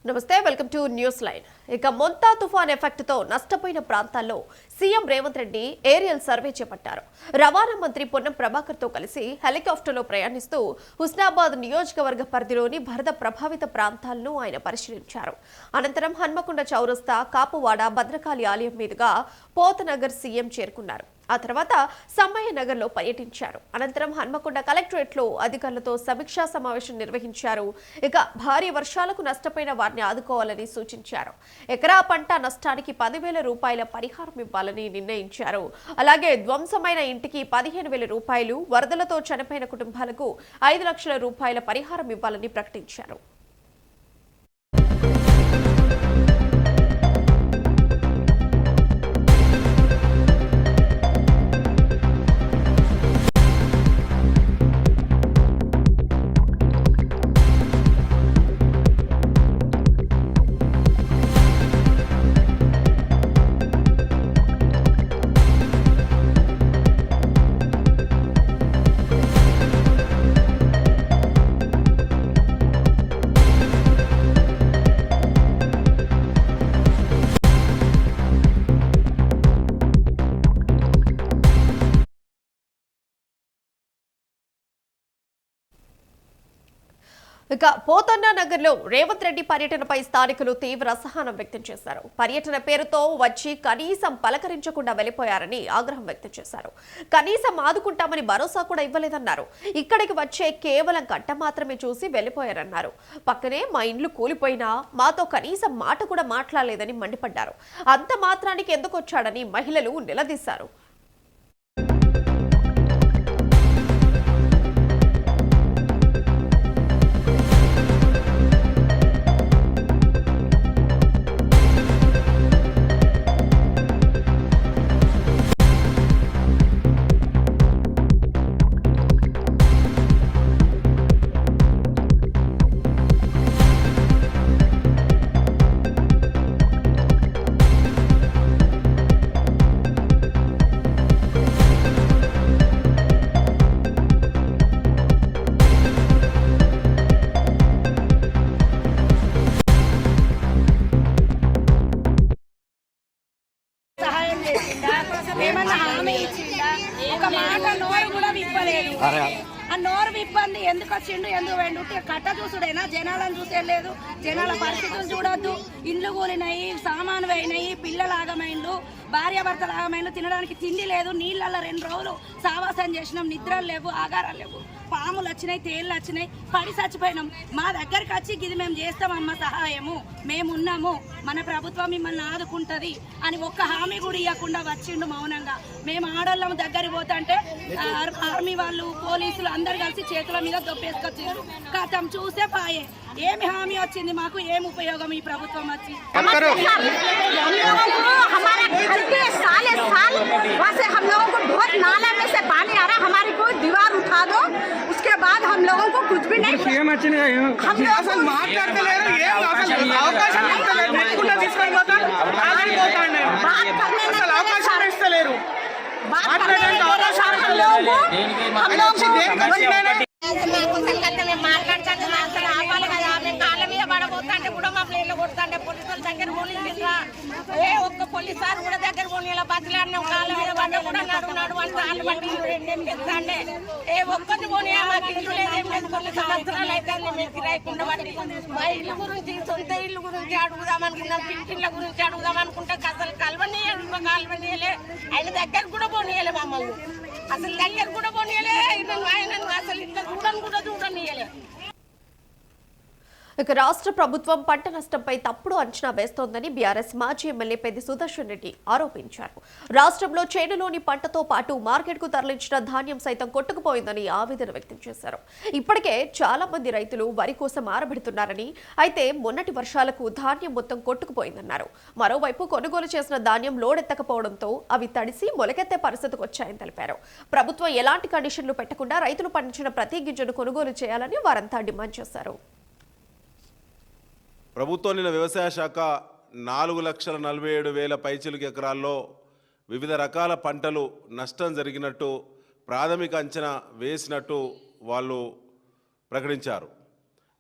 నమస్తే welcome to news line. ఇక మొంతా తుఫాన్ ఎఫెక్ట్ తో నష్టపోయిన ప్రాంతాల్లో CM Revanth Reddy aerial survey చేపట్టారు. రవాణా మంత్రి పొన్నం ప్రభాకర్ తో కలిసి హెలికాప్టర్లో ప్రయాణిస్తూ హుస్నాబాద్ నియోజకవర్గ పరిధిలోని వరద ప్రభావిత ప్రాంతాలను ఆయన పరిశీలించారు. అనంతరం హన్మకొండ చౌరస్తా, కాపువాడ, భద్రకాళి ఆలయం మీదుగా పోతనగర్ సీఎం చేరుకున్నారు. ఆ తర్వాత సమ్మయ్య నగర్లో పర్యటించారు. అనంతరం హన్మకొండ కలెక్టరేట్లో అధికారులతో సమీక్షా సమావేశం నిర్వహించారు. ఇక భారీ వర్షాలకు నష్టపోయిన వారిని ఆదుకోవాలని సూచించారు. ఎకరా పంట నష్టానికి 10,000 రూపాయల పరిహారం ఇవ్వాలని నిర్ణయించారు. అలాగే ధ్వంసమైన ఇంటికి 15,000 రూపాయలు, వరదలతో చనిపోయిన కుటుంబాలకు 5 లక్షల రూపాయల పరిహారం ఇవ్వాలని ప్రకటించారు. ఇక పోతన్న నగర్లో రేవంత్ రెడ్డి పర్యటనపై స్థానికులు తీవ్ర అసహనం వ్యక్తం చేశారు. పర్యటన పేరుతో వచ్చి కనీసం పలకరించకుండా వెళ్లిపోయారని ఆగ్రహం వ్యక్తం చేశారు. కనీసం ఆదుకుంటామని భరోసా కూడా ఇవ్వలేదన్నారు. ఇక్కడికి వచ్చే కేవలం గంట మాత్రమే చూసి వెళ్లిపోయారన్నారు. పక్కనే మా ఇండ్లు కూలిపోయినా మాతో కనీసం మాట కూడా మాట్లాడలేదని మండిపడ్డారు. అంత మాత్రానికి ఎందుకు వచ్చాడని మహిళలు నిలదీశారు. ఆ నోరు విప్పంది ఎందుకు వచ్చిండు, ఎందుకు వెండు కట్ట చూసుడైనా జనాలను చూసేయలేదు. జనాల పరిస్థితులు చూడొద్దు. ఇండ్లు కూలినాయి, సామాను పోయినాయి, పిల్లలు ఆగమైండ్లు, భార్యాభర్తలు ఆగమైండ్లు, తినడానికి తిండి లేదు. నీళ్ళల్లో 2 రోజులు సావాసం చేసినాం, నిద్రలు లేవు, ఆగారాలు లేవు, పాములు వచ్చినాయి, తేళ్ళు వచ్చినాయి, పడి చచ్చిపోయినాం. మా దగ్గరికి వచ్చి ఇది మేము చేస్తామమ్మ సహాయము, మేమున్నాము, మన ప్రభుత్వం మిమ్మల్ని ఆదుకుంటది అని ఒక్క హామీ కూడా ఇవ్వకుండా వచ్చిండు మౌనంగా. మేము ఆడోళ్ళం దగ్గరికి పోతుంటే ఆర్మీ వాళ్ళు, పోలీసులు అందరు కలిసి చేతుల మీద దొప్పేసుకొచ్చారు. కథం చూసే పాయే. ఏమి హామీ వచ్చింది మాకు, ఏం ఉపయోగం ఈ ప్రభుత్వం వచ్చి? उसके बाद हम लोगों को कुछ भी नहीं ఒక్క పోలీసు సార్ కూడా దగ్గర పోనీ బతిలాడినాం, కాళ్ళ మీద పడ్డ కూడా నడు వాళ్ళు బట్టి 2 ఎత్తాండే ఒక్కరిని పోనీ మాకు ఇల్లు లేదేం లేదు. కొన్ని సంవత్సరాలు అయితే మేము కిరాయికుండా బట్టి మా ఇల్లు గురించి, సొంత ఇల్లు గురించి అడుగుదామనుకున్నాం, పింఛన్ల గురించి అడుగుదామనుకుంటే అసలు కలవనీయలే. ఆయన దగ్గర కూడా పోనీయలే, మమ్మల్ని అసలు దగ్గర కూడా పోనీయలే. ఆయన అసలు ఇంత చూడనీయలే. ఇక రాష్ట్ర ప్రభుత్వం పంట నష్టంపై తప్పుడు అంచనా వేస్తోందని బీఆర్ఎస్ మాజీ ఎమ్మెల్యే పెద్ది సుదర్శన్ రెడ్డి ఆరోపించారు. రాష్ట్రంలో చేనులోని పంటతో పాటు మార్కెట్కు తరలించిన ధాన్యం సైతం కొట్టుకుపోయిందని ఆవేదన వ్యక్తం చేశారు. ఇప్పటికే చాలా మంది రైతులు వరి కోసం ఆరబెడుతున్నారని, అయితే మొన్నటి వర్షాలకు ధాన్యం మొత్తం కొట్టుకుపోయిందన్నారు. మరోవైపు కొనుగోలు చేసిన ధాన్యం లోడెత్తకపోవడంతో అవి తడిసి మొలకెత్తే పరిస్థితికి వచ్చాయని తెలిపారు. ప్రభుత్వం ఎలాంటి కండిషన్లు పెట్టకుండా రైతులు పండించిన ప్రతి గింజను కొనుగోలు చేయాలని వారంతా డిమాండ్ చేశారు. ప్రభుత్వం నిన్న వ్యవసాయ శాఖ 4,47,000 పైచిలుకు ఎకరాల్లో వివిధ రకాల పంటలు నష్టం జరిగినట్టు ప్రాథమిక అంచనా వేసినట్టు వాళ్ళు ప్రకటించారు.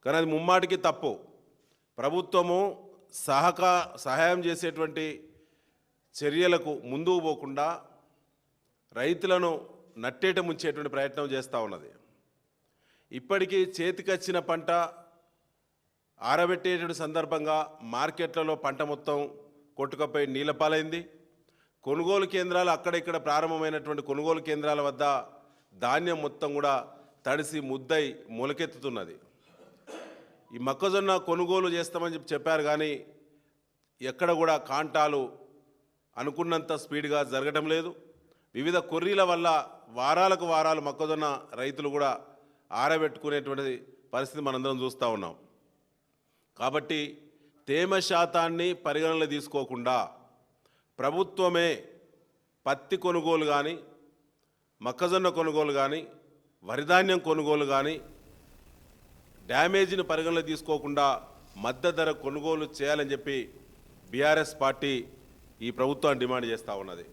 కానీ అది ముమ్మాటికి తప్పు. ప్రభుత్వము సహాయం చేసేటువంటి చర్యలకు ముందుకు పోకుండా రైతులను నట్టేట ముంచేటువంటి ప్రయత్నం చేస్తూ ఉన్నది. ఇప్పటికీ చేతికొచ్చిన పంట ఆరబెట్టేటువంటి సందర్భంగా మార్కెట్లలో పంట మొత్తం కొట్టుకపోయి నీలపాలైంది. కొనుగోలు కేంద్రాలు అక్కడిక్కడ ప్రారంభమైనటువంటి కొనుగోలు కేంద్రాల వద్ద ధాన్యం మొత్తం కూడా తడిసి ముద్దై మొలకెత్తుతున్నది. ఈ మొక్కజొన్న కొనుగోలు చేస్తామని చెప్పారు, కానీ ఎక్కడ కూడా కాంటాలు అనుకున్నంత స్పీడ్గా జరగటం లేదు. వివిధ కొర్రీల వల్ల వారాలకు వారాలు మొక్కజొన్న రైతులు కూడా ఆరబెట్టుకునేటువంటి పరిస్థితి మనందరం చూస్తూ ఉన్నాం. కాబట్టి తేమ శాతాన్ని పరిగణనలో తీసుకోకుండా ప్రభుత్వమే పత్తి కొనుగోలు కానీ, మొక్కజొన్న కొనుగోలు కానీ, వరిధాన్యం కొనుగోలు కానీ డ్యామేజ్ని పరిగణలో తీసుకోకుండా మద్దతు ధర కొనుగోలు చేయాలని చెప్పి బీఆర్ఎస్ పార్టీ ఈ ప్రభుత్వాన్ని డిమాండ్ చేస్తూ ఉన్నది.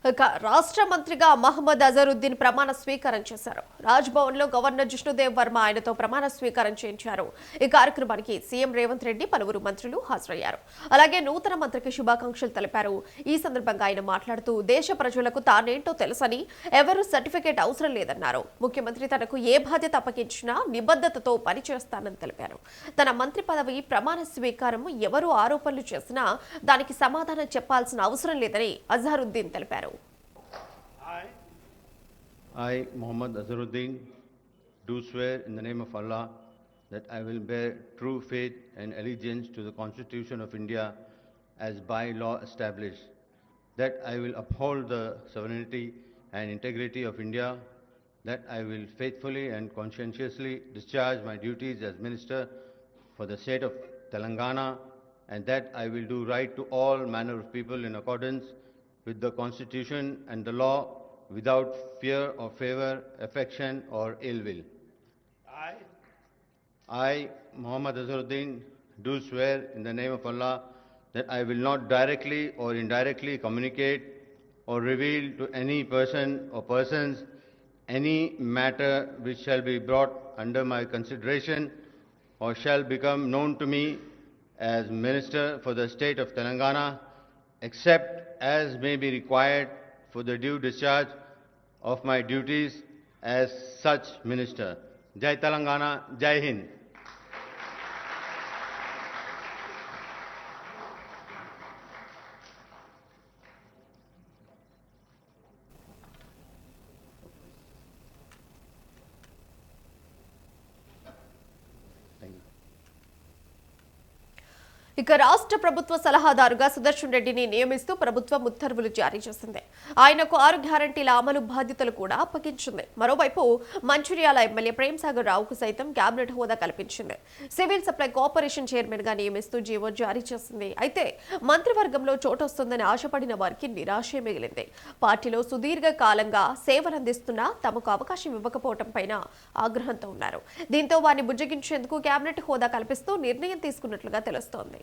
ఇక రాష్ట్ర మంత్రిగా మహమ్మద్ అజరుద్దీన్ ప్రమాణ స్వీకారం చేశారు. రాజ్భవన్లో గవర్నర్ జిష్ణుదేవ్ వర్మ ఆయనతో ప్రమాణ స్వీకారం చేయించారు. ఈ కార్యక్రమానికి సీఎం రేవంత్ రెడ్డి పలువురు మంత్రులు హాజరయ్యారు. అలాగే నూతన మంత్రికి శుభాకాంక్షలు తెలిపారు. ఈ సందర్భంగా ఆయన మాట్లాడుతూ దేశ ప్రజలకు తానేంటో తెలుసని, ఎవరు సర్టిఫికేట్ అవసరం లేదన్నారు. ముఖ్యమంత్రి తనకు ఏ బాధ్యత అప్పగించినా నిబద్ధతతో పనిచేస్తానని తెలిపారు. తన మంత్రి పదవి ప్రమాణ స్వీకారం ఎవరు ఆరోపణలు చేసినా దానికి సమాధానం చెప్పాల్సిన అవసరం లేదని అజహరుద్దీన్ తెలిపారు. I, Mohammad Azharuddin, do swear in the name of Allah that I will bear true faith and allegiance to the Constitution of India as by law established, that I will uphold the sovereignty and integrity of India, that I will faithfully and conscientiously discharge my duties as Minister for the state of Telangana, and that I will do right to all manner of people in accordance with the Constitution and the law, without fear or favor, affection or ill will. I, Mohammad Azharuddin, do swear in the name of Allah that I will not directly or indirectly communicate or reveal to any person or persons any matter which shall be brought under my consideration or shall become known to me as Minister for the state of Telangana, except as may be required for the due discharge of my duties as such minister. Jai Telangana, Jai Hind. ఇక రాష్ట్ర ప్రభుత్వ సలహాదారుగా సుదర్శన్ రెడ్డిని నియమిస్తూ ప్రభుత్వం ఉత్తర్వులు జారీ చేసింది. ఆయనకు 6 గ్యారంటీల అమలు బాధ్యతలు కూడా అప్పగించింది. మరోవైపు మంచిర్యాల ఎమ్మెల్యే ప్రేమ్సాగర్ రావుకు సైతం కేబినెట్ హోదా కల్పించింది. సివిల్ సప్లై కార్పొరేషన్ చైర్మన్ గా నియమిస్తూ జీవో జారీ చేసింది. అయితే మంత్రివర్గంలో చోటొస్తుందని ఆశపడిన వారికి నిరాశే మిగిలింది. పార్టీలో సుదీర్ఘ కాలంగా సేవలందిస్తున్నా తమకు అవకాశం ఇవ్వకపోవడం పైన ఆగ్రహంతో ఉన్నారు. దీంతో వారిని బుజ్జగించేందుకు కేబినెట్ హోదా కల్పిస్తూ నిర్ణయం తీసుకున్నట్లుగా తెలుస్తోంది.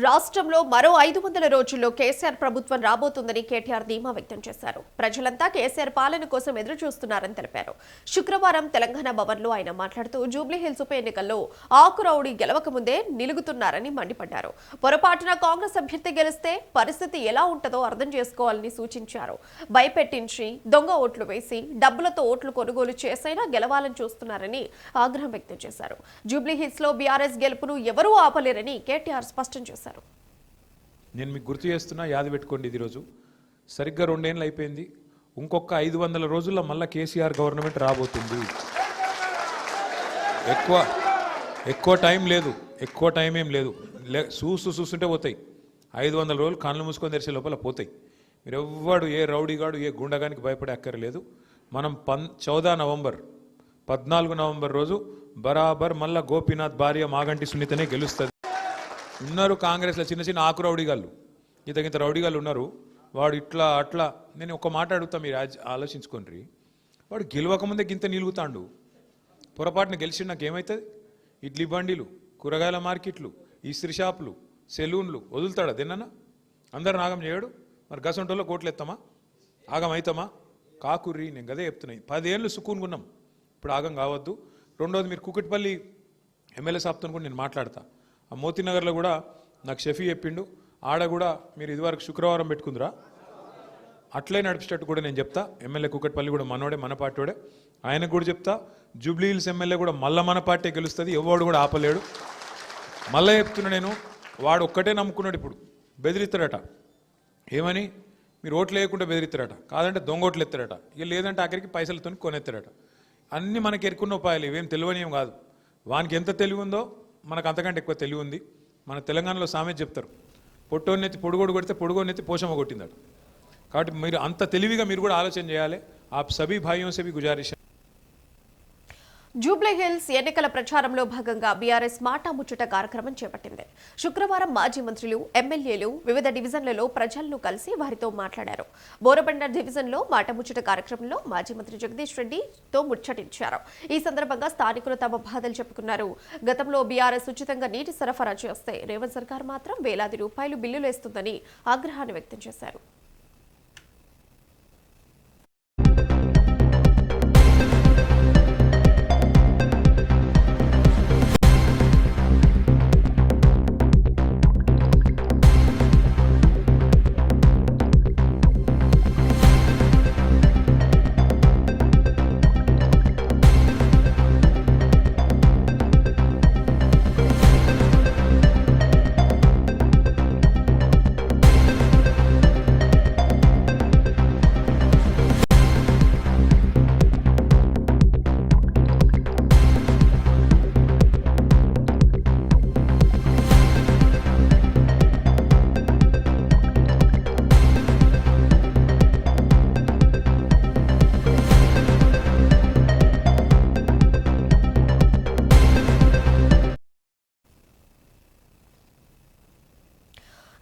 రాష్ట్రంలో మరో 500 రోజుల్లో కేసీఆర్ ప్రభుత్వం రాబోతుందని కేటీఆర్ ధీమా వ్యక్తం చేశారు. ప్రజలంతా కేసీఆర్ పాలన కోసం ఎదురు చూస్తున్నారని తెలిపారు. శుక్రవారం తెలంగాణ భవన్లో ఆయన మాట్లాడుతూ జూబ్లీహిల్స్ ఉప ఎన్నికల్లో ఆకురౌడీ గెలవక ముందే నిలుగుతున్నారని మండిపడ్డారు. పొరపాటున కాంగ్రెస్ అభ్యర్థి గెలిస్తే పరిస్థితి ఎలా ఉంటుందో అర్థం చేసుకోవాలని సూచించారు. భయపెట్టించి దొంగ ఓట్లు వేసి డబ్బులతో ఓట్లు కొనుగోలు చేసైనా గెలవాలని చూస్తున్నారని ఆగ్రహం వ్యక్తం చేశారు. జూబ్లీహిల్స్ లో బీఆర్ఎస్ గెలుపును ఎవరూ ఆపలేరని కేటీఆర్ స్పష్టం చేశారు. నేను మీకు గుర్తు చేస్తున్నా, యాద పెట్టుకోండి, ఇది రోజు సరిగ్గా 2 ఏళ్ళు అయిపోయింది. ఇంకొక 500 రోజుల్లో మళ్ళీ కేసీఆర్ గవర్నమెంట్ రాబోతుంది. ఎక్కువ టైం లేదు, ఎక్కువ టైం ఏం లేదు. చూస్తుంటే పోతాయి. 500 రోజులు కళ్ళు మూసుకొని తెరిచే లోపల పోతాయి. మీరు ఎవ్వడు ఏ రౌడీగాడు ఏ గుండగానికి భయపడే అక్కర్లేదు. మనం 14 నవంబర్ 14 నవంబర్ రోజు బరాబర్ మళ్ళా గోపీనాథ్ భార్య మాగంటి సునీతనే గెలుస్తుంది. ఉన్నారు కాంగ్రెస్లో చిన్న చిన్న ఆకు రౌడీగాళ్ళు, ఇంత రౌడీగాళ్ళు ఉన్నారు. వాడు ఇట్లా అట్లా, నేను ఒక మాట అడుగుతా, మీరు ఆలోచించుకోండి. వాడు గెలవకముందే గింత నిలుగుతాండు, పొరపాటున గెలిచి నాకు ఏమవుతుంది? ఇడ్లీ బండిలు, కూరగాయల మార్కెట్లు, ఇస్త్రీ షాపులు, సెలూన్లు వదులుతాడా దేనన్నా? అందరు ఆగం చేయడు. మరి గసంటోలో కోట్లు ఎత్తామా? ఆగం అవుతామా? కాకుర్రి, నేను గదే చెప్తున్నాయి. 10 ఏళ్ళు సుకూన్గున్నాం, ఇప్పుడు ఆగం కావద్దు. రెండోది, మీరు కూకట్పల్లి ఎమ్మెల్యే సాబ్తో కూడా నేను మాట్లాడతా. ఆ మోతీనగర్లో కూడా నాకు షఫీ చెప్పిండు, ఆడ కూడా మీరు ఇదివరకు శుక్రవారం పెట్టుకుందిరా, అట్లే నడిపించేటట్టు కూడా నేను చెప్తా. ఎమ్మెల్యే కూకట్పల్లి కూడా మనోడే, మన పార్టీడే, ఆయనకు కూడా చెప్తా. జూబ్లీ హిల్స్ ఎమ్మెల్యే కూడా మళ్ళీ మన పార్టీ గెలుస్తుంది, ఎవడు కూడా ఆపలేడు. మళ్ళీ చెప్తున్నా నేను, వాడు ఒక్కటే నమ్ముకున్నాడు. ఇప్పుడు బెదిరిస్తాడట, ఏమని? మీరు ఓట్లు వేయకుండా బెదిరిస్తారట, కాదంటే దొంగ ఓట్లు ఎత్తారట, ఇక లేదంటే ఆఖరికి పైసలతో కొనెత్తారట. అన్నీ మనకి ఎరుకున్న ఉపాయాలు, ఇవేం తెలివని ఏం కాదు. వానికి ఎంత తెలివి ఉందో మనకు అంతకంటే ఎక్కువ తెలివి ఉంది. మన తెలంగాణలో సామెత చెప్తారు, పొట్టోన్నెత్తి పొడుగోడు కొడితే పొడుగోన్నెత్తి పోషమ్మ కొట్టిందట. కాబట్టి మీరు అంత తెలివిగా మీరు కూడా ఆలోచన చేయాలి. ఆ సభీ భాయియోं से भी गुजारिश है. జూబ్లీ హిల్స్ ఎన్నికల ప్రచారంలో భాగంగా బీఆర్ఎస్ మాటా ముచ్చట కార్యక్రమం చేపట్టింది. శుక్రవారం మాజీ మంత్రులు, ఎమ్మెల్యేలు వివిధ డివిజన్లలో ప్రజలను కలిసి వారితో మాట్లాడారు. బోరబండ డివిజన్లో మాటా ముచ్చట కార్యక్రమంలో మాజీ మంత్రి జగదీష్ రెడ్డితో ముచ్చటించారు. ఈ సందర్భంగా స్థానికులు తమ బాధలు చెప్పుకున్నారు. గతంలో బీఆర్ఎస్ ఉచితంగా నీటి సరఫరా చేస్తే రేవంత్ సర్కార్ మాత్రం వేలాది రూపాయలు బిల్లులు వేస్తుందని ఆగ్రహాన్ని వ్యక్తం చేశారు.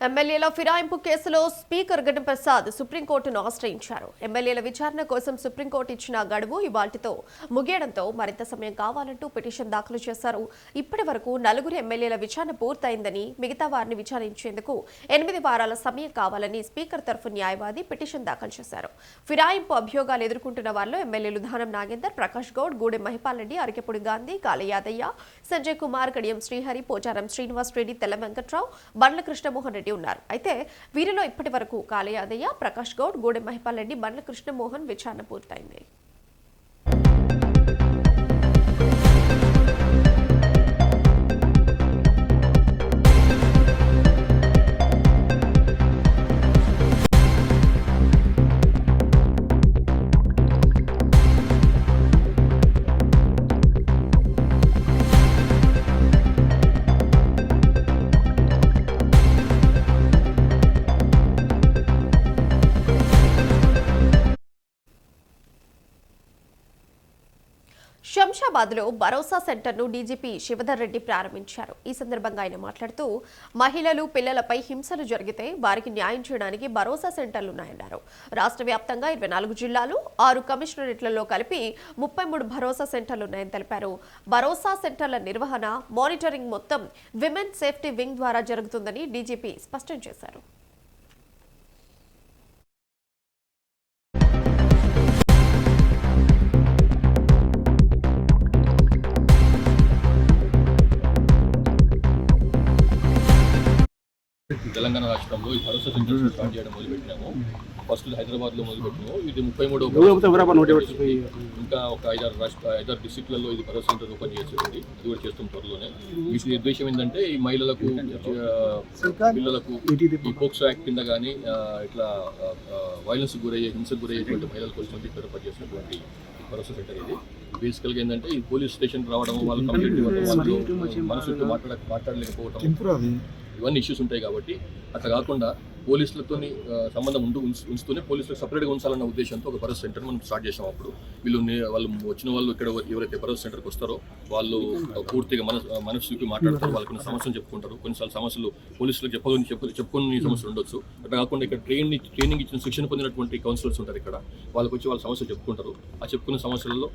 ఎమ్మెల్యేల ఫిరాయింపు కేసులో స్పీకర్ గడ్డం ప్రసాద్ సుప్రీంకోర్టును ఆశ్రయించారు. ఎమ్మెల్యేల విచారణ కోసం సుప్రీంకోర్టు ఇచ్చిన గడువు ఇవాల్టితో ముగియడంతో మరింత సమయం కావాలంటూ పిటిషన్ దాఖలు చేశారు. ఇప్పటి వరకు 4 ఎమ్మెల్యేల విచారణ పూర్తయిందని, మిగతా వారిని విచారించేందుకు 8 వారాల సమయం కావాలని స్పీకర్ తరఫు న్యాయవాది పిటిషన్ దాఖలు చేశారు. ఫిరాయింపు అభియోగాలు ఎదుర్కొంటున్న వారిలో ఎమ్మెల్యేలు దానం నాగేందర్, ప్రకాష్ గౌడ్, గూడెం మహిపాల్ రెడ్డి, అరికెపూడి గాంధీ, కాళ యాదయ్య, సంజయ్ కుమార్, కడియం శ్రీహరి, పోచారం శ్రీనివాస్ రెడ్డి, తెల్ల వెంకట్రావు, బండ్ల కృష్ణమోహన్ రెడ్డి ఉన్నారు. అయితే వీరిలో ఇప్పటి వరకు కాళ యాదయ్య, ప్రకాష్ గౌడ్, గూడెం మహిపాల్ రెడ్డి, బండ్ల కృష్ణమోహన్ విచారణ పూర్తయింది. శంషాబాద్లో భరోసా సెంటర్ను డీజీపీ శివధర్ రెడ్డి ప్రారంభించారు. ఈ సందర్భంగా ఆయన మాట్లాడుతూ, మహిళలు, పిల్లలపై హింసలు జరిగితే వారికి న్యాయం చేయడానికి భరోసా సెంటర్లున్నాయన్నారు. రాష్ట్ర వ్యాప్తంగా 24 జిల్లాలు, 6 కమిషనరేట్లలో కలిపి 33 భరోసా సెంటర్లున్నాయని తెలిపారు. భరోసా సెంటర్ల నిర్వహణ, మానిటరింగ్ మొత్తం విమెన్ సేఫ్టీ వింగ్ ద్వారా జరుగుతుందని డీజీపీ స్పష్టం చేశారు. తెలంగాణ రాష్ట్రంలో ఈ భరోసా సెంటర్స్ స్టార్ట్ చేయడం మొదలుపెట్టినాము. ఫస్ట్ హైదరాబాద్లో మొదలుపెట్టినాము. ఇది 33 ఇంకా ఒక 5-6 డిస్ట్రిక్ట్లలో ఇది భరోసా సెంటర్ ఓపెన్ చేసేది. అది కూడా చేస్తాం త్వరలోనే. వీటి ఉద్దేశం ఏంటంటే ఈ మహిళలకు, పిల్లలకు ఈ పోక్సో యాక్ట్ కింద కానీ ఇట్లా వైలెన్స్ గురయ్యే, హింసకు గురయ్యేటువంటి మహిళలకు వచ్చినట్టు ఏర్పాటు చేసినటువంటి భరోసా సెంటర్ ఇది. బేసికల్గా ఏంటంటే ఈ పోలీస్ స్టేషన్ రావడం, వాళ్ళు కంప్లైంట్ ఇవ్వడం, వాళ్ళు మనసుతో మాట్లాడలేకపోవడం, ఇవన్నీ ఇష్యూస్ ఉంటాయి. కాబట్టి అట్లా కాకుండా పోలీసులతో సంబంధం ఉంచుతూనే పోలీసులకు సపరేట్గా ఉంచాలన్న ఉద్దేశంతో ఒక భరోసా సెంటర్ మనం స్టార్ట్ చేసాం. అప్పుడు వాళ్ళు వచ్చిన వాళ్ళు ఇక్కడ ఎవరైతే భరోసా సెంటర్కి వస్తారో వాళ్ళు పూర్తిగా మనసుకి మాట్లాడతారు, వాళ్ళకున్న సమస్యలు చెప్పుకుంటారు. కొన్నిసార్లు సమస్యలు పోలీసులకు చెప్పుకుని సమస్యలు ఉండొచ్చు. అట్లా కాకుండా ఇక్కడ ట్రైనింగ్ ఇచ్చిన శిక్షణ పొందినటువంటి కౌన్సిలర్స్ ఉంటారు ఇక్కడ, వాళ్ళకి వచ్చి వాళ్ళ సమస్యలు చెప్పుకుంటారు. ఆ చెప్పుకున్న సమస్యలలో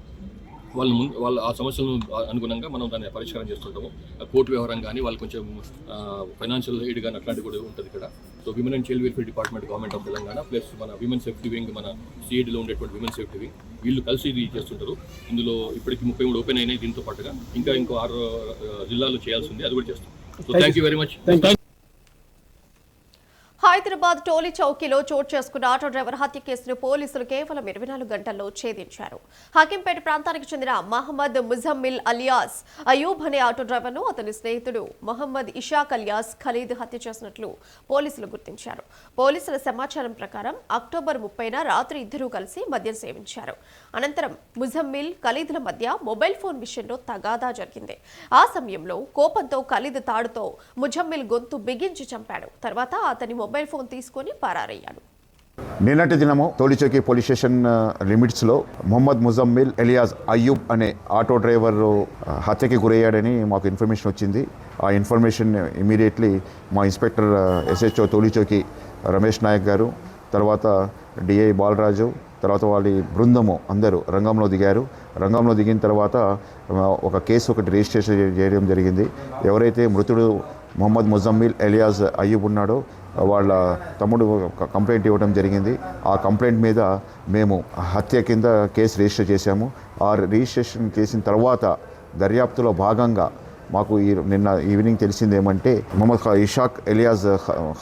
వాళ్ళు ఆ సమస్యలను అనుగుణంగా మనం దాన్ని పరిష్కారం చేస్తుంటాము. కోర్టు వ్యవహారం కానీ, వాళ్ళు కొంచెం ఫైనాన్షియల్ ఎయిడ్ కానీ అట్లాంటివి కూడా ఉంటుంది ఇక్కడ. So women and child welfare department, government of Telangana, plus మన విమెన్ సేఫ్టీ వింగ్, మన సిఐడిలో ఉండేటువంటి విమెన్ సేఫ్టీ వింగ్, వీళ్ళు కలిసి ఇది చేస్తుంటారు. ఇందులో ఇప్పటికి 33 ఓపెన్ అయినాయి. దీంతో పాటుగా ఇంకో 6 జిల్లాల్లో చేయాల్సి ఉంది, అది కూడా చేస్తాం. So thank you very much. Hyderabad Toli చౌకీలో చోటు చేసుకున్న ఆటో డ్రైవర్ హత్య కేసును పోలీసులు కేవలం 24 గంటల్లో ఛేదించారు. హకీంపేట ప్రాంతానికి చెందిన మహమ్మద్ ముజమ్మిల్ అలియాస్ అయూబ్ అనే ఆటో డ్రైవర్ను అతని స్నేహితుడు మహమ్మద్ ఇషాక్ అలియాస్ ఖలీద్ హత్య చేసినట్లు పోలీసులు గుర్తించారు. పోలీసుల సమాచారం ప్రకారం అక్టోబర్ 30న రాత్రి ఇద్దరూ కలిసి మద్యం సేవించారు. అనంతరం ముజమ్మిల్ ఖలీద్ల మధ్య మొబైల్ ఫోన్ విషయంలో తగాదా జరిగింది. ఆ సమయంలో కోపంతో ఖలీద్ తాడుతో ముజమ్మిల్ గొంతు బిగించి చంపాడు. తర్వాత అతని మొబైల్ ఫోన్ తీసుకొని పరారయ్యాడు. నిన్నటి దినము టోలీచౌకీ పోలీస్ స్టేషన్ లిమిట్స్లో మొహమ్మద్ ముజమ్మిల్ ఎలియాజ్ అయ్యూబ్ అనే ఆటో డ్రైవర్ హత్యకి గురయ్యాడని మాకు ఇన్ఫర్మేషన్ వచ్చింది. ఆ ఇన్ఫర్మేషన్ ఇమీడియట్లీ మా ఇన్స్పెక్టర్ SHO టోలీచౌకీ రమేష్ నాయక్ గారు, తర్వాత DI బాలరాజు, తర్వాత వాళ్ళ బృందము అందరూ రంగంలో దిగారు. రంగంలో దిగిన తర్వాత ఒక కేసు ఒకటి రిజిస్ట్రేషన్ చేయడం జరిగింది. ఎవరైతే మృతుడు మొహమ్మద్ ముజమ్మిల్ ఎలియాజ్ అయ్యూబ్ ఉన్నాడో వాళ్ళ తమ్ముడు కంప్లైంట్ ఇవ్వడం జరిగింది. ఆ కంప్లైంట్ మీద మేము హత్య కింద కేసు రిజిస్టర్ చేశాము. ఆ రిజిస్ట్రేషన్ చేసిన తర్వాత దర్యాప్తులో భాగంగా మాకు నిన్న ఈవినింగ్ తెలిసింది ఏమంటే మొహమ్మద్ ఇషాక్ ఎలియాజ్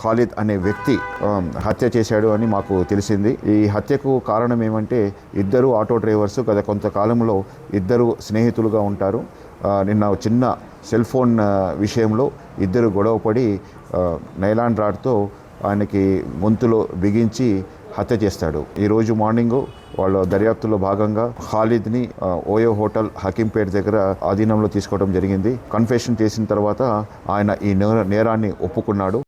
ఖాలిద్ అనే వ్యక్తి హత్య చేశాడు అని మాకు తెలిసింది. ఈ హత్యకు కారణం ఏమంటే ఇద్దరు ఆటో డ్రైవర్స్ గత కొంతకాలంలో ఇద్దరు స్నేహితులుగా ఉంటారు. నిన్న చిన్న సెల్ ఫోన్ విషయంలో ఇద్దరు గొడవపడి నైలాన్ రాడ్తో ఆయనకి గొంతులో బిగించి హత్య చేస్తాడు. ఈరోజు మార్నింగ్ వాళ్ళ దర్యాప్తులో భాగంగా ఖాలిద్ని ఓయో హోటల్ హకీంపేట దగ్గర ఆధీనంలో తీసుకోవడం జరిగింది. కన్ఫెషన్ చేసిన తర్వాత ఆయన ఈ నేరాన్ని ఒప్పుకున్నాడు.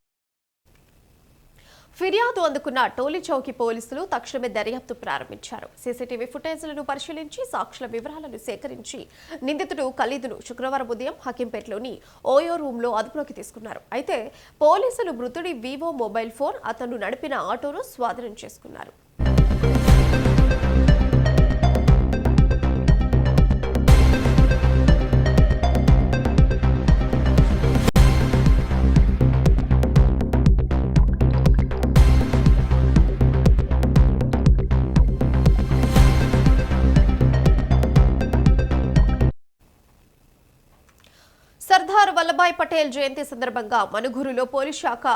ఫిర్యాదు అందుకున్న టోలీ చౌకీ పోలీసులు తక్షణమే దర్యాప్తు ప్రారంభించారు. సీసీటీవీ ఫుటేజ్లను పరిశీలించి సాక్షుల వివరాలను సేకరించి నిందితుడు ఖలీదును శుక్రవారం ఉదయం హకీంపేటలోని ఓయో రూమ్లో అదుపులోకి తీసుకున్నారు. అయితే పోలీసులు మృతుడి వివో మొబైల్ ఫోన్, అతను నడిపిన ఆటోను స్వాధీనం చేసుకున్నారు. సర్దార్ వల్లభాయ్ పటేల్ జయంతి సందర్భంగా మనుగురులో పోలీస్ శాఖ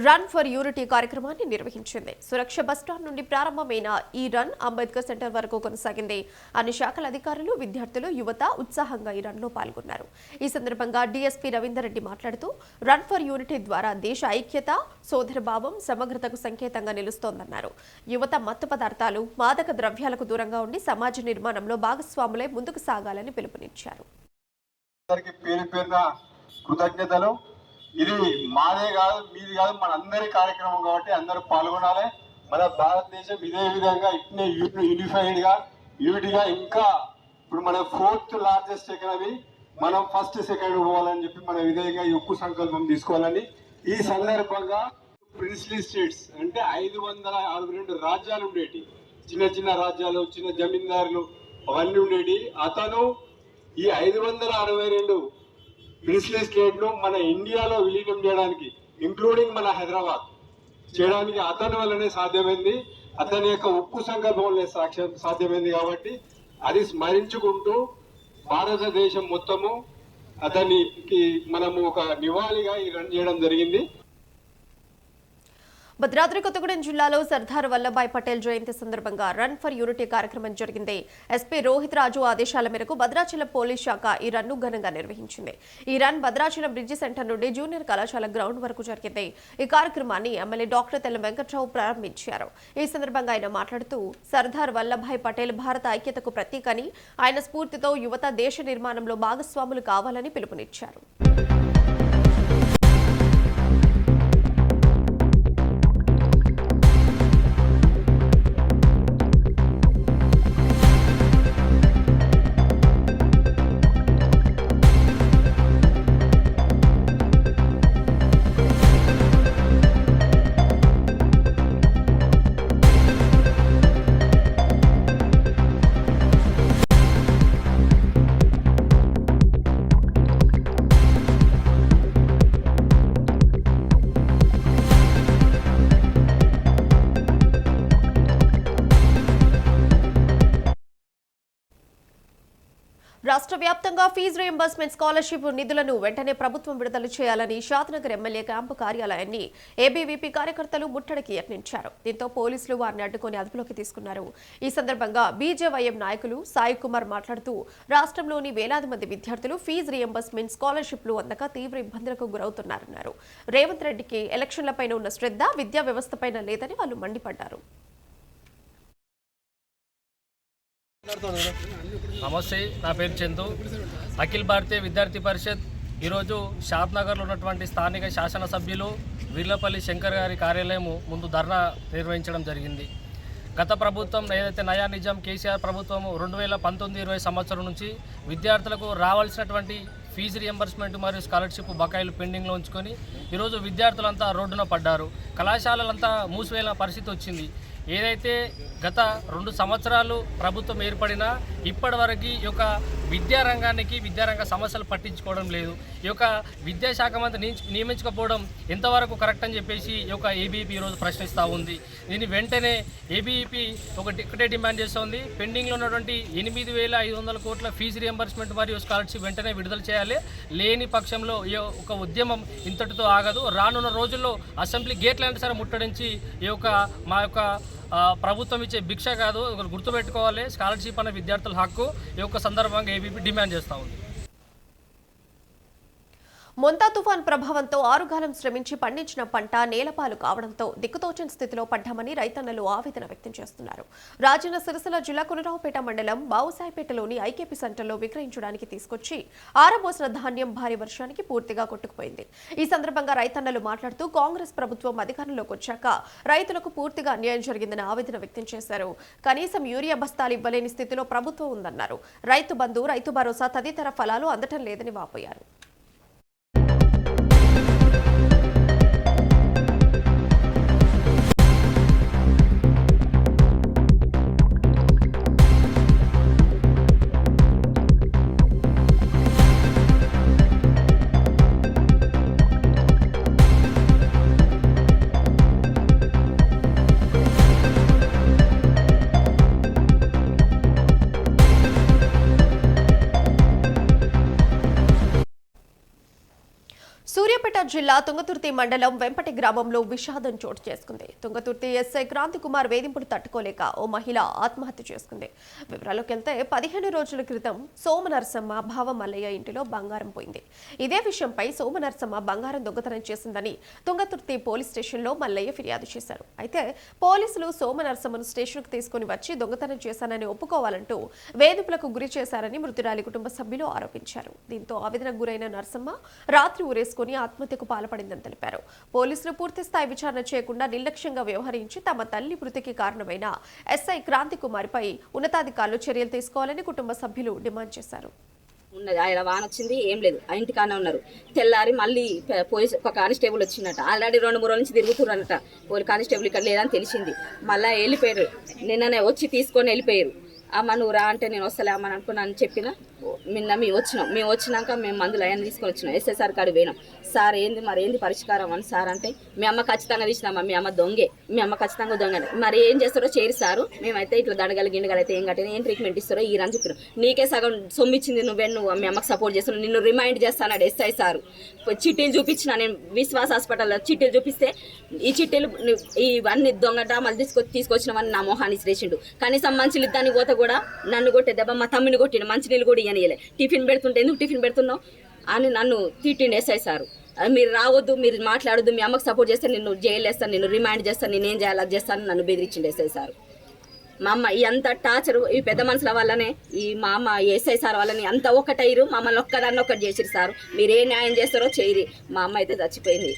రన్ ఫర్ యూనిటీ కార్యక్రమాన్ని నిర్వహించింది. సురక్ష బస్టాండ్ నుండి ప్రారంభమైన ఈ రన్ అంబేద్కర్ సెంటర్ వరకు కొనసాగింది. అన్ని శాఖల అధికారులు, విద్యార్థులు, యువత ఉత్సాహంగా ఈ రన్లో పాల్గొన్నారు. ఈ సందర్భంగా DSP రవీందర్ రెడ్డి మాట్లాడుతూ రన్ ఫర్ యూనిటీ ద్వారా దేశ ఐక్యత, సోదరభావం, సమగ్రతకు సంకేతంగా నిలుస్తోందన్నారు. యువత మత్తు పదార్థాలు, మాదక ద్రవ్యాలకు దూరంగా ఉండి సమాజ నిర్మాణంలో భాగస్వాములై ముందుకు సాగాలని పిలుపునిచ్చారు. పేరు పేరున కృతజ్ఞతలు. ఇది మాదే కాదు, మీది కాదు, మన అందరి కార్యక్రమం కాబట్టి అందరూ పాల్గొనాలి. మన భారతదేశం ఇదే విధంగా ఇట్నే యూనిటీగా ఇంకా ఇప్పుడు మన 4th లార్జెస్ట్ ఎకనమీ, మనం 1st, 2nd పోవాలని చెప్పి మన విధంగా ఉక్కు సంకల్పం తీసుకోవాలని ఈ సందర్భంగా ప్రిన్స్లీ స్టేట్స్ అంటే 562 రాజ్యాలు ఉండేటి, చిన్న చిన్న రాజ్యాలు, చిన్న జమీందారులు అవన్నీ ఉండేటి. అతను ఈ 562 ప్రిన్స్లీ స్టేట్ను మన ఇండియాలో విలీనం చేయడానికి, ఇంక్లూడింగ్ మన హైదరాబాద్ చేయడానికి అతని వల్లనే సాధ్యమైంది. అతని యొక్క ఉక్కు సంకల్పం వల్లనే సాధ్యమైంది. కాబట్టి అది స్మరించుకుంటూ భారతదేశం మొత్తము అతనికి మనము ఒక నివాళిగా ఈ రన్ చేయడం జరిగింది. భద్రాద్రి కొత్తగూడెం జిల్లాలో సర్దార్ వల్లభాయ్ పటేల్ జయంతి సందర్భంగా రన్ ఫర్ యూనిటీ కార్యక్రమం జరిగింది. ఎస్పీ రోహిత్ రాజు ఆదేశాల మేరకు భద్రాచలం పోలీస్ శాఖ ఈ రన్ను ఘనంగా నిర్వహించింది. ఈ రన్ భద్రాచలం బ్రిడ్జి సెంటర్ నుండి జూనియర్ కళాశాల గ్రౌండ్ వరకు జరిగింది. ఈ కార్యక్రమాన్ని ఎమ్మెల్యే డాక్టర్ తెల్ల వెంకట్రావు ప్రారంభించారు. ఈ సందర్భంగా ఆయన మాట్లాడుతూ సర్దార్ వల్లభాయ్ పటేల్ భారత ఐక్యతకు ప్రతీకని, ఆయన స్ఫూర్తితో యువత దేశ నిర్మాణంలో భాగస్వాములు కావాలని పిలుపునిచ్చారు. రాష్ట్ర వ్యాప్తంగా ఫీజు రీయింబర్స్మెంట్ స్కాలర్షిప్ నిధులను వెంటనే ప్రభుత్వం విడుదల చేయాలని షాద్నగర్ ఎమ్మెల్యే క్యాంపు కార్యాలయాన్ని ఏబీవీపీ కార్యకర్తలు ముట్టడికి యత్నించారు. దీంతో పోలీసులు వారిని అడ్డుకొని అదుపులోకి తీసుకున్నారు. ఈ సందర్భంగా బీజేవైఎం నాయకులు సాయి కుమార్ మాట్లాడుతూ రాష్ట్రంలోని వేలాది మంది విద్యార్థులు ఫీజు రీయింబర్స్మెంట్ స్కాలర్షిప్లు అందక తీవ్ర ఇబ్బందులకు గురవుతున్నారన్నారు. రేవంత్ రెడ్డికి ఎలక్షన్లపైన ఉన్న శ్రద్ధ విద్యా వ్యవస్థపైన లేదని వాళ్ళు మండిపడ్డారు. నమస్తే, నా పేరు చందు. అఖిల భారతీయ విద్యార్థి పరిషత్ ఈరోజు షాద్నగర్లో ఉన్నటువంటి స్థానిక శాసనసభ్యులు వీర్లపల్లి శంకర్ గారి కార్యాలయం ముందు ధర్నా నిర్వహించడం జరిగింది. గత ప్రభుత్వం ఏదైతే నయా నిజాం కేసీఆర్ ప్రభుత్వం 2019-20 సంవత్సరం నుంచి విద్యార్థులకు రావాల్సినటువంటి ఫీజు రియంబర్స్మెంట్ మరియు స్కాలర్షిప్ బకాయిలు పెండింగ్లో ఉంచుకొని ఈరోజు విద్యార్థులంతా రోడ్డున పడ్డారు. కళాశాలలంతా మూసివేయాల పరిస్థితి వచ్చింది. ఏదైతే గత 2 సంవత్సరాలు ప్రభుత్వం ఏర్పడినా ఇప్పటివరకు ఈ యొక్క విద్యారంగ సమస్యలు పట్టించుకోవడం లేదు. ఈ యొక్క విద్యాశాఖ మంత్రి నియమించకపోవడం ఎంతవరకు కరెక్ట్ అని చెప్పేసి ఈ యొక్క ఏబీపీ ఈరోజు ప్రశ్నిస్తూ ఉంది. దీన్ని వెంటనే ఏబీపీ ఒకటే డిమాండ్ చేస్తోంది. పెండింగ్లో ఉన్నటువంటి 8,500 కోట్ల ఫీజు రియంబర్స్మెంట్ మరియు స్కాలర్షిప్ వెంటనే విడుదల చేయాలి. లేని పక్షంలో ఈ ఒక ఉద్యమం ఇంతటితో ఆగదు. రానున్న రోజుల్లో అసెంబ్లీ గేట్లైనా సరే ముట్టడించి ఈ యొక్క మా యొక్క ప్రభుత్వం ఇచ్చే భిక్ష కాదు, గుర్తుపెట్టుకోవాలి. స్కాలర్షిప్ అనే విద్యార్థుల హక్కు. ఈ యొక్క సందర్భంగా ఏబీపీ డిమాండ్ చేస్తూ ఉంది. మొంతా తుఫాన్ ప్రభావంతో ఆరుగాలం శ్రమించి పండించిన పంట నేలపాలు కావడంతో దిక్కుతోచని స్థితిలో పడ్డామని రైతన్నలు ఆవేదన వ్యక్తం చేస్తున్నారు. రాజన్న సిరిసిల్ల జిల్లా కునరావుపేట మండలం బావుసాయిపేటలోని ఐకేపీ సెంటర్లో విక్రయించడానికి తీసుకొచ్చి ఆరబోసిన ధాన్యం భారీ వర్షానికి పూర్తిగా కొట్టుకుపోయింది. ఈ సందర్భంగా రైతన్నలు మాట్లాడుతూ కాంగ్రెస్ ప్రభుత్వం అధికారంలోకి వచ్చాక రైతులకు పూర్తిగా అన్యాయం జరిగిందని ఆవేదన వ్యక్తం చేశారు. కనీసం యూరియా బస్తాలు ఇవ్వలేని స్థితిలో ప్రభుత్వం ఉందన్నారు. రైతు బంధు, రైతు భరోసా తదితర ఫలాలు అందటం లేదని వాపోయారు. సూర్యాపేట జిల్లా తుంగతుర్తి మండలం వెంపటి గ్రామంలో విషాదం చోటు చేసుకుంది. తుంగతుర్తి ఎస్ఐ క్రాంతి కుమార్ వేధింపులు తట్టుకోలేక ఓ మహిళ ఆత్మహత్య చేసుకుంది. వివరాల్లోకి వెళ్తే 15 రోజుల క్రితం సోమనరసమ్మ భావ మల్లయ్య ఇంటిలో బంగారం పోయింది. ఇదే విషయంపై సోమనరసమ్మ బంగారం దొంగతనం చేసిందని తుంగతుర్తి పోలీస్ స్టేషన్లో మల్లయ్య ఫిర్యాదు చేశారు. అయితే పోలీసులు సోమనరసమ్మను స్టేషన్కు తీసుకుని వచ్చి దొంగతనం చేశానని ఒప్పుకోవాలంటూ వేధింపులకు గురి చేశారని మృతురాలి కుటుంబ సభ్యులు ఆరోపించారు. దీంతో ఆవేదనకు గురైన నరసమ్మ రాత్రి ఊరేసుకుని ఆత్మహత్యకు పాల్పడిందని తెలిపారు. పోలీసులు పూర్తి స్థాయి విచారణ చేయకుండా నిర్లక్ష్యంగా వ్యవహరించి తమ తల్లి మృతికి కారణమైన ఎస్ఐ క్రాంతి కుమార్పై ఉన్నతాధికారులు చర్యలు తీసుకోవాలని కుటుంబ సభ్యులు డిమాండ్ చేశారు. ఉన్నది ఆయన వాన వచ్చింది, ఏం లేదు, ఆ ఇంటికానే ఉన్నారు. తెల్లారి మళ్ళీ పోలీస్ ఒక కానిస్టేబుల్ వచ్చిందట. ఆల్రెడీ 2-3 రోజుల నుంచి తిరుగుతున్నారట. పోలీస్ కానిస్టేబుల్ ఇక్కడ లేదని తెలిసింది. మళ్ళీ వెళ్ళిపోయారు. నిన్ననే వచ్చి తీసుకొని వెళ్ళిపోయారు. అమ్మ నువ్వు రా అంటే నేను వస్తలే అమ్మ అనుకున్నాను చెప్పిన నిన్న మేము వచ్చినాక మేము మందులు అవన్నీ తీసుకొని వచ్చినాం. ఎస్ఐసార్ కాడికి పోయినాం. సార్ ఏంది పరిష్కారం అని సార్ అంటే మీ అమ్మ ఖచ్చితంగా తీసినామా, మీ అమ్మ దొంగే, మీ అమ్మ ఖచ్చితంగా దొంగనే, మరి ఏం చేస్తారో చేరి సారు, మేమైతే ఇట్లా గిండగలు అయితే ఏం కట్టినా ఏం ట్రీట్మెంట్ ఇస్తారో ఈ అని చెప్పినాం. నీకే సగం సొమ్మిచ్చింది నువ్వు మీ అమ్మకి సపోర్ట్ చేస్తున్నావు, నిన్ను రిమైండ్ చేస్తాను ఎస్ఐ సారు. చిట్టీలు చూపించిన నేను విశ్వాస్ హాస్పిటల్లో చిట్టీలు చూపిస్తే ఈ చిట్టీలు ఇవన్నీ దొంగ డ్రామాలు తీసుకొచ్చినవని నా మొహాన్ని ఇసిరేసిండు. కనీసం మంచిలు ఇద్దానికి పోతే కూడా నన్ను కొట్టే దెబ్బ మా తమ్మిని కొట్టిండు, మంచినీళ్ళు కూడా ఇయ్యనియలే. టిఫిన్ పెడుతుంటే ఎందుకు టిఫిన్ పెడుతున్నావు అని నన్ను తిట్టిండు ఎస్ఐ సారు. మీరు రావద్దు, మీరు మాట్లాడొద్దు, మీ అమ్మకి సపోర్ట్ చేస్తే నిన్ను జైలు వేస్తాను, నిన్ను రిమైండ్ చేస్తాను, నేనేం చేయాలి అది చేస్తాను నన్ను బెదిరించిండు ఎస్ఐ సారు. మా అమ్మ ఈ అంత టార్చరు ఈ పెద్ద మనుషుల వల్లనే, ఈ మా అమ్మ ఎస్ఐ సార్ వాళ్ళని అంత ఒక్కటైరు, మమ్మల్ని ఒక్కదాన్ని ఒక్కటి చేసిరు సారు. మీరు ఏ న్యాయం చేస్తారో చేయరి. మా అమ్మ అయితే చచ్చిపోయింది.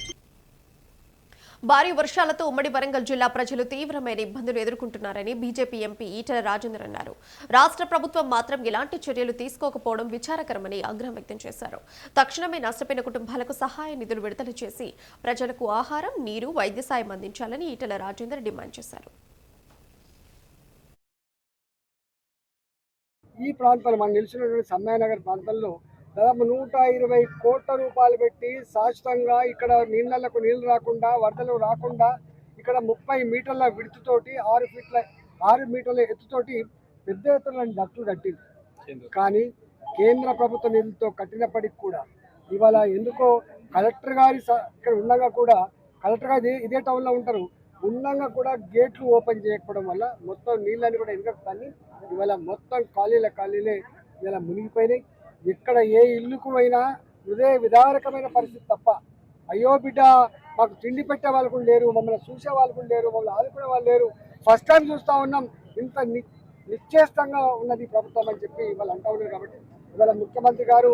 భారీ వర్షాలతో ఉమ్మడి వరంగల్ జిల్లా ప్రజలు తీవ్రమైన ఇబ్బందులు ఎదుర్కొంటున్నారని బీజేపీ ఎంపీ ఈటెల రాజేందర్ అన్నారు. రాష్ట్ర ప్రభుత్వం మాత్రం ఎలాంటి చర్యలు తీసుకోకపోవడం విచారకరమని ఆగ్రహం వ్యక్తం చేశారు. తక్షణమే నష్టపోయిన కుటుంబాలకు సహాయ నిధులు విడుదల చేసి ప్రజలకు ఆహారం, నీరు, వైద్య సాయం అందించాలని ఈటెల రాజేందర్ డిమాండ్ చేశారు. ఈ ప్రాంతంలో మనం నిలిచినటువంటి సమ్మానగర్ ప్రాంతంలో దాదాపు 120 కోట్ల రూపాయలు పెట్టి శాశ్వతంగా ఇక్కడ నీళ్లకు నీళ్లు రాకుండా, వరదలు రాకుండా ఇక్కడ 30 మీటర్ల విడుతుతోటి 6 మీటర్ల ఎత్తుతోటి పెద్ద ఎత్తున డక్టులు కట్టింది. కానీ కేంద్ర ప్రభుత్వ నిధులతో కట్టినప్పటికి కూడా ఇవాళ ఎందుకో కలెక్టర్ గారి ఇక్కడ ఉండగా కూడా, కలెక్టర్ గారు ఇదే టౌన్లో ఉంటారు, ఉండగా కూడా గేట్లు ఓపెన్ చేయకపోవడం వల్ల మొత్తం నీళ్ళని కూడా వెనుకకు తన్ని ఇవాళ మొత్తం ఖాళీలే ఇలా మునిగిపోయినాయి. ఎక్కడ ఏ ఇల్లుకు అయినా హృదయ విదారకమైన పరిస్థితి తప్ప, అయ్యో బిడ్డ మాకు తిండి పెట్టే వాళ్ళు కూడా లేరు, మమ్మల్ని చూసే వాళ్ళు కూడా లేరు, మమ్మల్ని ఆదుకునే వాళ్ళు లేరు, ఫస్ట్ టైం చూస్తూ ఉన్నాం, ఇంత నిశ్చేష్టంగా ఉన్నది ప్రభుత్వం అని చెప్పి వాళ్ళు అంటూ ఉన్నారు. కాబట్టి ఇవాళ ముఖ్యమంత్రి గారు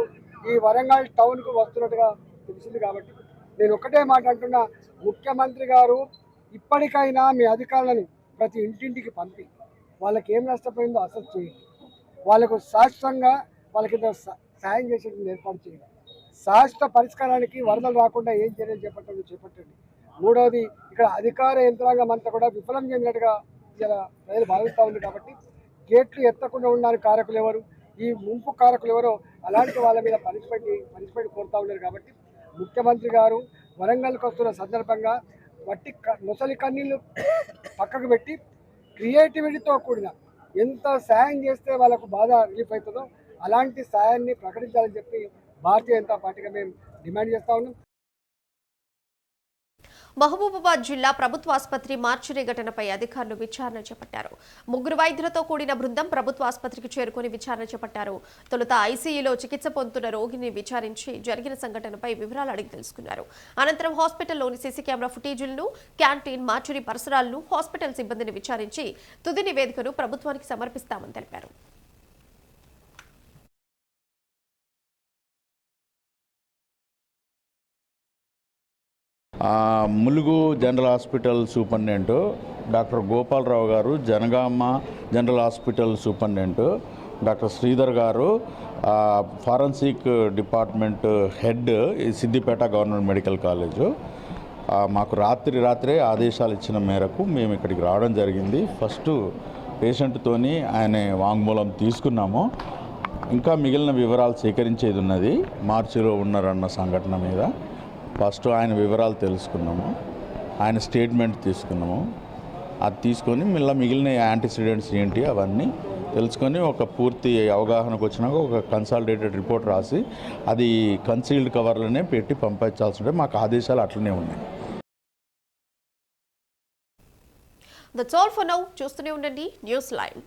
ఈ వరంగల్ టౌన్కు వస్తున్నట్టుగా తెలిసింది. కాబట్టి నేను ఒకటే మాట అంటున్నా, ముఖ్యమంత్రి గారు ఇప్పటికైనా మీ అధికారులను ప్రతి ఇంటింటికి పంపి వాళ్ళకి ఏం నష్టపోయిందో అసెస్ చేయండి, వాళ్ళకు శాశ్వతంగా వాళ్ళకి సాయం చేసేది ఏర్పాటు చేయండి, శాశ్వత పరిష్కారానికి వరదలు రాకుండా ఏం చర్యలు చేపట్టండి. మూడవది, ఇక్కడ అధికార యంత్రాంగం అంతా కూడా విఫలం చెందినట్టుగా ఇలా ప్రజలు భావిస్తూ ఉంది. కాబట్టి గేట్లు ఎత్తకుండా ఉండడానికి కారకులు ఎవరు, ఈ ముంపు కారకులు ఎవరో అలాంటి వాళ్ళ మీద పనిష్మెంట్ కోరుతూ ఉన్నారు. కాబట్టి ముఖ్యమంత్రి గారు వరంగల్కి వస్తున్న సందర్భంగా వట్టి ముసలి కన్నీళ్ళు పక్కకు పెట్టి క్రియేటివిటీతో కూడిన ఎంత సాయం చేస్తే వాళ్ళకు బాధ రిలీఫ్ అవుతుందో అలాంటి సాయాన్ని ప్రకటించాలని చెప్పి భారతీయ జనతా పార్టీగా మేము డిమాండ్ చేస్తా ఉన్నాం. మహబూబాబాద్ జిల్లా ప్రభుత్వ ఆసుపత్రి మార్చురీ ఘటనపై అధికారులు విచారణ చేపట్టారు. 3 వైద్యులతో కూడిన బృందం ప్రభుత్వ ఆసుపత్రికి చేరుకుని విచారణ చేపట్టారు. తొలుత ఐసీయూలో చికిత్స పొందుతున్న రోగిని విచారించి జరిగిన సంఘటనపై వివరాలు అడిగి తెలుసుకున్నారు. అనంతరం హాస్పిటల్లోని సీసీ కెమెరా ఫుటేజీలను, క్యాంటీన్, మార్చురీ పరిసరాలను, హాస్పిటల్ సిబ్బందిని విచారించి తుది నివేదికను ప్రభుత్వానికి సమర్పిస్తామని తెలిపారు. Mulugu general hospital superintendent doctor Gopalarao గారు, Janagama general hospital superintendent doctor Sridhar గారు, forensic department head Siddipet government medical college, మాకు రాత్రే ఆదేశాలు ఇచ్చిన మేరకు మేము ఇక్కడికి రావడం జరిగింది. ఫస్ట్ పేషెంట్తోని ఆయన వాంగ్మూలం తీసుకున్నాము. ఇంకా మిగిలిన వివరాలు సేకరించేది ఉన్నది. మార్చిలో ఉన్నారన్న సంఘటన మీద ఫస్ట్ ఆయన వివరాలు తెలుసుకున్నాము, ఆయన స్టేట్మెంట్ తీసుకున్నాము. అది తీసుకొని మిగిలిన యాంటీసిడెంట్స్ ఏంటి అవన్నీ తెలుసుకొని ఒక పూర్తి అవగాహనకు వచ్చినాక ఒక కన్సాలిడేటెడ్ రిపోర్ట్ రాసి అది కన్సీల్డ్ కవర్లోనే పెట్టి పంపించాల్సి ఉంటే మాకు ఆదేశాలు అట్లనే ఉన్నాయి. That's all for now. చూస్తూనే ఉండండి న్యూస్ లైవ్.